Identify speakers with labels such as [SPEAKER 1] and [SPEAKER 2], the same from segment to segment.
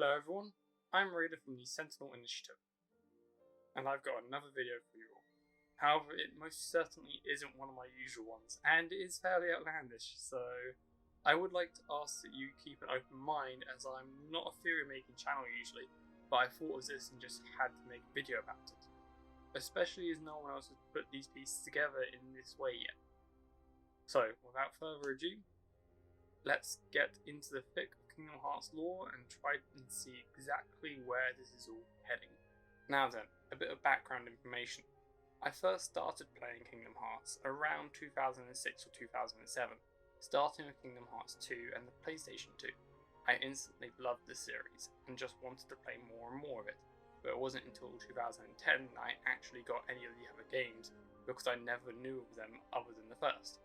[SPEAKER 1] Hello everyone, I'm Raider from the Sentinel Initiative, and I've got another video for you all. However, it most certainly isn't one of my usual ones, and it is fairly outlandish, so I would like to ask that you keep an open mind, as I'm not a theory making channel usually, but I thought of this and just had to make a video about it. Especially as no one else has put these pieces together in this way yet. So, without further ado, let's get into the thick of Kingdom Hearts lore and try and see exactly where this is all heading. Now then, a bit of background information. I first started playing Kingdom Hearts around 2006 or 2007, starting with Kingdom Hearts 2 and the PlayStation 2. I instantly loved the series and just wanted to play more and more of it, but it wasn't until 2010 I actually got any of the other games because I never knew of them other than the first.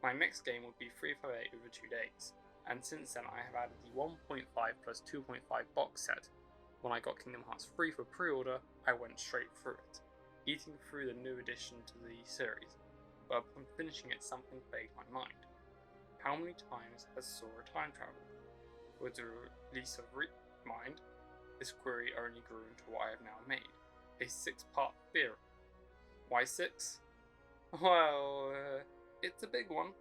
[SPEAKER 1] My next game would be 358 over 2 days, and since then I have added the 1.5 plus 2.5 box set. When I got Kingdom Hearts 3 for pre-order, I went straight through it, eating through the new addition to the series, but upon finishing it something plagued my mind. How many times has Sora time travelled? With the release of Mind, this query only grew into what I have now made, a 6-part theory. Why 6? Well, it's a big one,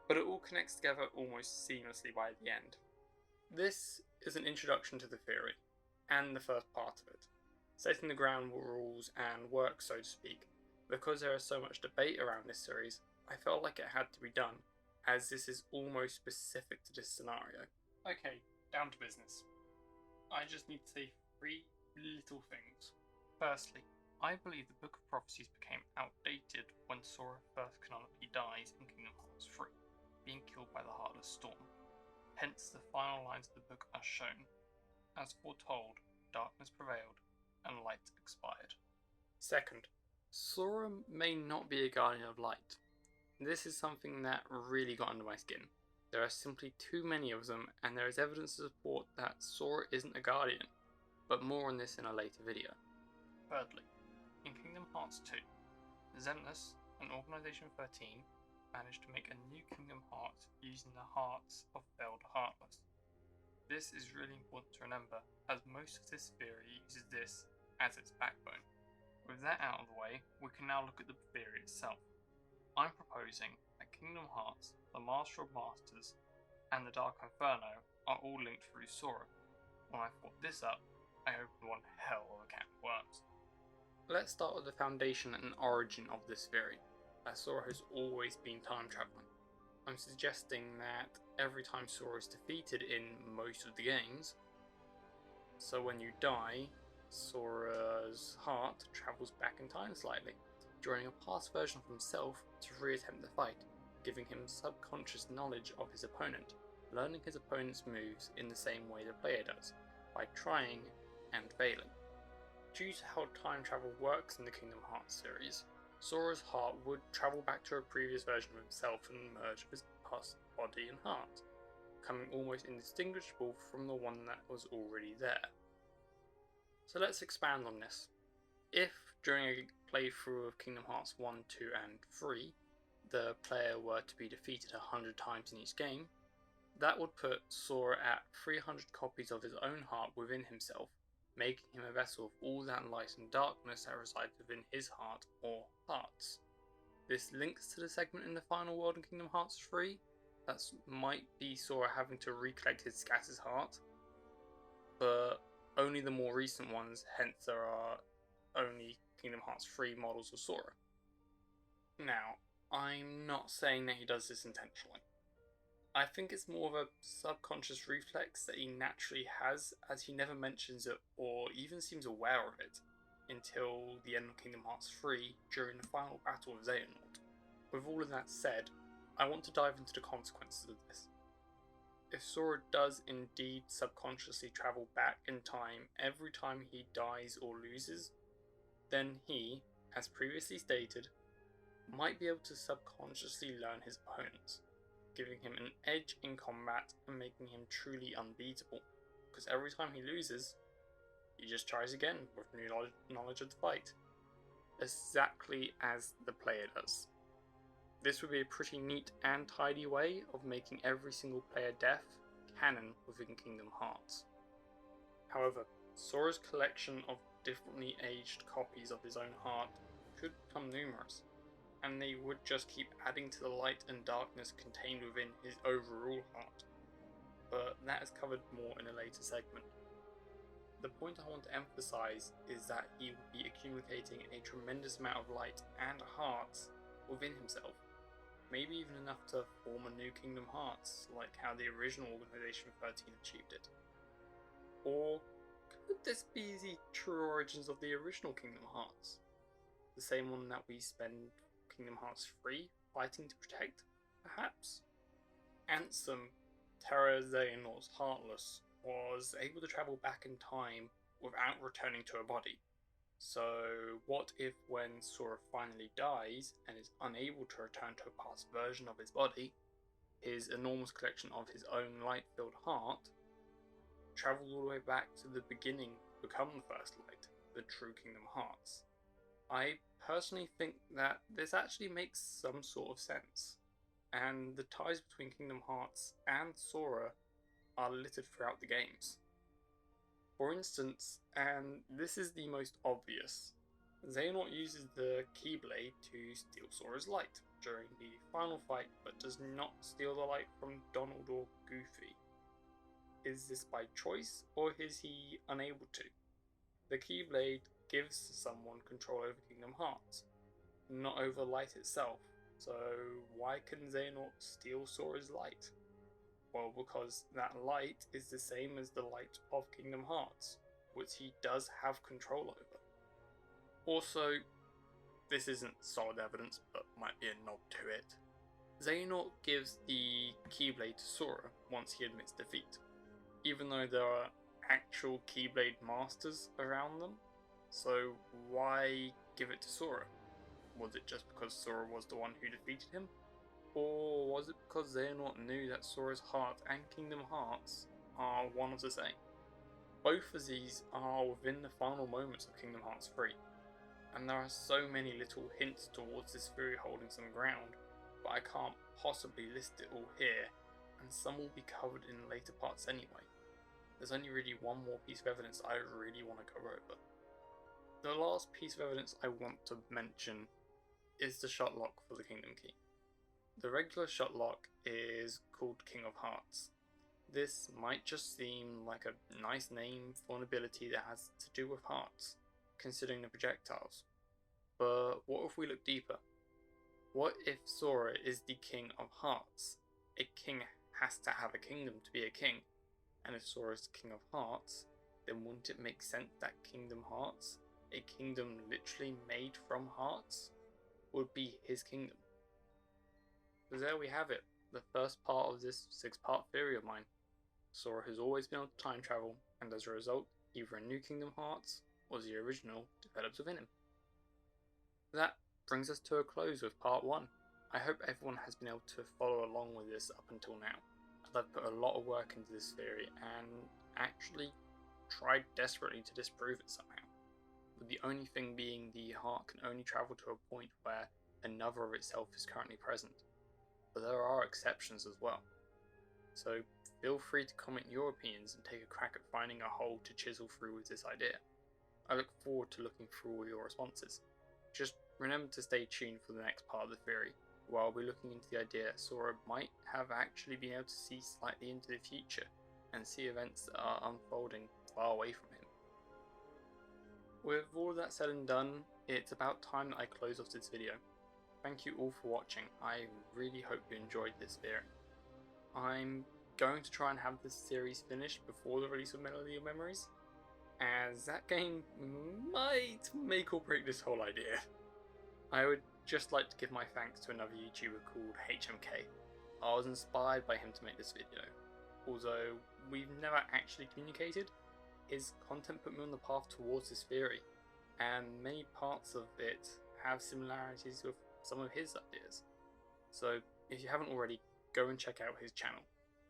[SPEAKER 1] but it all connects together almost seamlessly by the end. This is an introduction to the theory, and the first part of it, setting the ground rules and work, so to speak. Because there is so much debate around this series, I felt like it had to be done, as this is almost specific to this scenario. Okay, down to business. I just need to say 3 little things. Firstly, I believe the Book of Prophecies became outdated when Sora first canonically dies in Kingdom Hearts 3, being killed by the Heartless Storm. Hence, the final lines of the book are shown. As foretold, darkness prevailed, and light expired. Second, Sora may not be a guardian of light. This is something that really got under my skin. There are simply too many of them, and there is evidence to support that Sora isn't a guardian, but more on this in a later video. Thirdly, in Kingdom Hearts 2, Xemnas and Organization 13 managed to make a new Kingdom Hearts using the hearts of failed Heartless. This is really important to remember, as most of this theory uses this as its backbone. With that out of the way, we can now look at the theory itself. I'm proposing that Kingdom Hearts, the Master of Masters, and the Dark Inferno are all linked through Sora. When I thought this up, I opened one hell of a can of worms. Let's start with the foundation and origin of this theory, as Sora has always been time travelling. I'm suggesting that every time Sora is defeated in most of the games, so when you die, Sora's heart travels back in time slightly, drawing a past version of himself to re-attempt the fight, giving him subconscious knowledge of his opponent, learning his opponent's moves in the same way the player does, by trying and failing. Due to how time travel works in the Kingdom Hearts series, Sora's heart would travel back to a previous version of himself and merge with his past body and heart, becoming almost indistinguishable from the one that was already there. So let's expand on this. If, during a playthrough of Kingdom Hearts 1, 2 and 3, the player were to be defeated 100 times in each game, that would put Sora at 300 copies of his own heart within himself, making him a vessel of all that light and darkness that resides within his heart or hearts. This links to the segment in the final world in Kingdom Hearts 3, that might be Sora having to recollect his scattered heart, but only the more recent ones, hence there are only Kingdom Hearts 3 models of Sora. Now, I'm not saying that he does this intentionally. I think it's more of a subconscious reflex that he naturally has, as he never mentions it or even seems aware of it until the end of Kingdom Hearts 3 during the final battle of Xehanort. With all of that said, I want to dive into the consequences of this. If Sora does indeed subconsciously travel back in time every time he dies or loses, then he, as previously stated, might be able to subconsciously learn his opponents, giving him an edge in combat and making him truly unbeatable, because every time he loses, he just tries again with new knowledge of the fight, exactly as the player does. This would be a pretty neat and tidy way of making every single player death canon within Kingdom Hearts. However, Sora's collection of differently aged copies of his own heart could become numerous, and they would just keep adding to the light and darkness contained within his overall heart. But that is covered more in a later segment. The point I want to emphasize is that he would be accumulating a tremendous amount of light and hearts within himself, maybe even enough to form a new Kingdom Hearts, like how the original Organization 13 achieved it. Or could this be the true origins of the original Kingdom Hearts? The same one that we spend Kingdom Hearts 3 fighting to protect, perhaps? Ansem, Terra Xehanort's Heartless, was able to travel back in time without returning to a body. So what if when Sora finally dies and is unable to return to a past version of his body, his enormous collection of his own light-filled heart travels all the way back to the beginning to become the first light, the true Kingdom Hearts? I personally think that this actually makes some sort of sense, and the ties between Kingdom Hearts and Sora are littered throughout the games. For instance, and this is the most obvious, Xehanort uses the Keyblade to steal Sora's light during the final fight, but does not steal the light from Donald or Goofy. Is this by choice, or is he unable to? The Keyblade gives someone control over Kingdom Hearts, not over light itself, so why can Xehanort steal Sora's light? Well, because that light is the same as the light of Kingdom Hearts, which he does have control over. Also, this isn't solid evidence, but might be a nod to it. Xehanort gives the Keyblade to Sora once he admits defeat, even though there are actual Keyblade masters around them, so why give it to Sora? Was it just because Sora was the one who defeated him? Or was it because Xehanort knew that Sora's heart and Kingdom Hearts are one of the same? Both of these are within the final moments of Kingdom Hearts 3, and there are so many little hints towards this theory holding some ground, but I can't possibly list it all here, and some will be covered in later parts anyway. There's only really one more piece of evidence I really want to go over. The last piece of evidence I want to mention is the shot lock for the Kingdom Key. The regular shot lock is called King of Hearts. This might just seem like a nice name for an ability that has to do with hearts, considering the projectiles. But what if we look deeper? What if Sora is the King of Hearts? A king has to have a kingdom to be a king, and if Sora is King of Hearts, then wouldn't it make sense that Kingdom Hearts, a kingdom literally made from hearts, would be his kingdom? So there we have it, the first part of this 6-part theory of mine. Sora has always been able to time travel, and as a result, either a new Kingdom Hearts or the original develops within him. That brings us to a close with part 1. I hope everyone has been able to follow along with this up until now, as I've put a lot of work into this theory and actually tried desperately to disprove it somehow, with the only thing being the heart can only travel to a point where another of itself is currently present. But there are exceptions as well. So feel free to comment your opinions and take a crack at finding a hole to chisel through with this idea. I look forward to looking through all your responses. Just remember to stay tuned for the next part of the theory, where I'll be looking into the idea that Sora might have actually been able to see slightly into the future and see events that are unfolding far away from him. With all of that said and done, it's about time that I close off this video. Thank you all for watching. I really hope you enjoyed this theory. I'm going to try and have this series finished before the release of Melody of Memories, as that game might make or break this whole idea. I would just like to give my thanks to another YouTuber called HMK. I was inspired by him to make this video. Although we've never actually communicated, his content put me on the path towards this theory, and many parts of it have similarities with some of his ideas. So if you haven't already, go and check out his channel.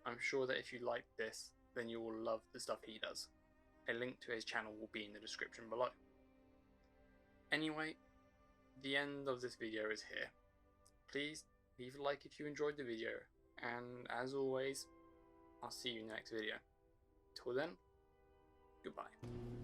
[SPEAKER 1] I'm sure that if you like this, then you will love the stuff he does. A link to his channel will be in the description below. Anyway, the end of this video is here. Please leave a like if you enjoyed the video, and as always, I'll see you in the next video. Till then, Goodbye.